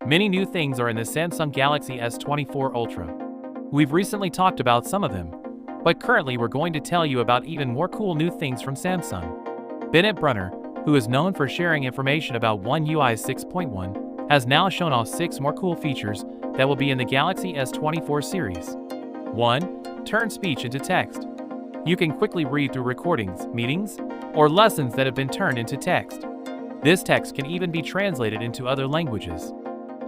Many new things are in the Samsung Galaxy S24 Ultra. We've recently talked about some of them, but currently we're going to tell you about even more cool new things from Samsung. Bennett Brunner, who is known for sharing information about One UI 6.1, has now shown off 6 more cool features that will be in the Galaxy S24 series. 1. Turn speech into text. You can quickly read through recordings, meetings, or lessons that have been turned into text. This text can even be translated into other languages.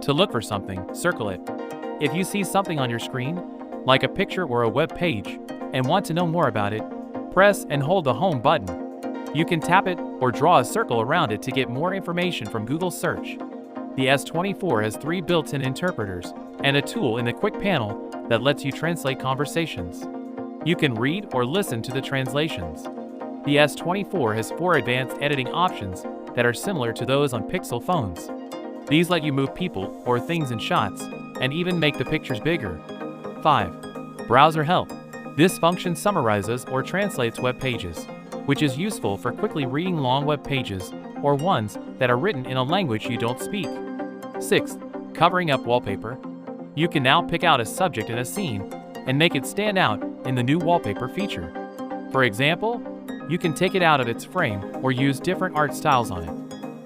To look for something, circle it. If you see something on your screen, like a picture or a web page, and want to know more about it, press and hold the home button. You can tap it or draw a circle around it to get more information from Google search. The S24 has 3 built-in interpreters and a tool in the quick panel that lets you translate conversations. You can read or listen to the translations. The S24 has 4 advanced editing options that are similar to those on Pixel phones. These let you move people or things in shots and even make the pictures bigger. 5. Browser help. This function summarizes or translates web pages, which is useful for quickly reading long web pages or ones that are written in a language you don't speak. 6. Covering up wallpaper. You can now pick out a subject in a scene and make it stand out in the new wallpaper feature. For example, you can take it out of its frame or use different art styles on it.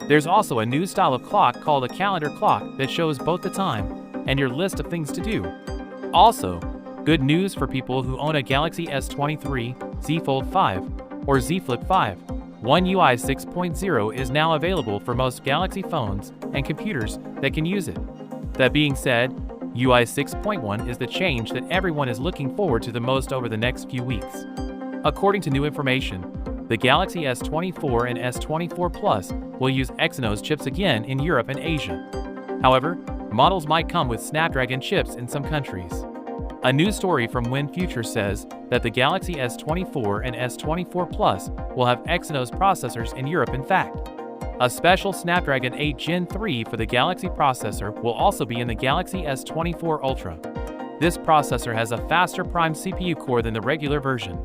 There's also a new style of clock called a calendar clock that shows both the time and your list of things to do. Also, good news for people who own a Galaxy S23, Z Fold 5, or Z Flip 5. One UI 6.0 is now available for most Galaxy phones and computers that can use it. That being said, UI 6.1 is the change that everyone is looking forward to the most over the next few weeks. According to new information, the Galaxy S24 and S24 Plus will use Exynos chips again in Europe and Asia. However, models might come with Snapdragon chips in some countries. A new story from WinFuture says that the Galaxy S24 and S24 Plus will have Exynos processors in Europe. In fact, a special Snapdragon 8 Gen 3 for the Galaxy processor will also be in the Galaxy S24 Ultra. This processor has a faster Prime CPU core than the regular version.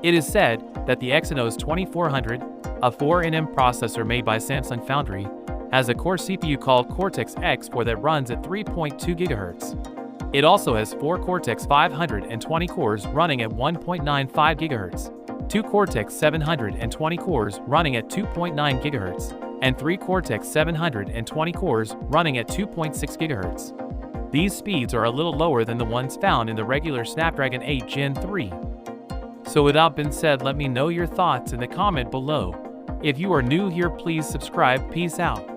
It is said that the Exynos 2400, a 4nm processor made by Samsung Foundry, has a core CPU called Cortex X4 that runs at 3.2 GHz. It also has 4 Cortex 520 cores running at 1.95 GHz, 2 Cortex 720 cores running at 2.9 GHz, and 3 Cortex 720 cores running at 2.6 GHz. These speeds are a little lower than the ones found in the regular Snapdragon 8 Gen 3. So with that being said, let me know your thoughts in the comment below. If you are new here, please subscribe. Peace out.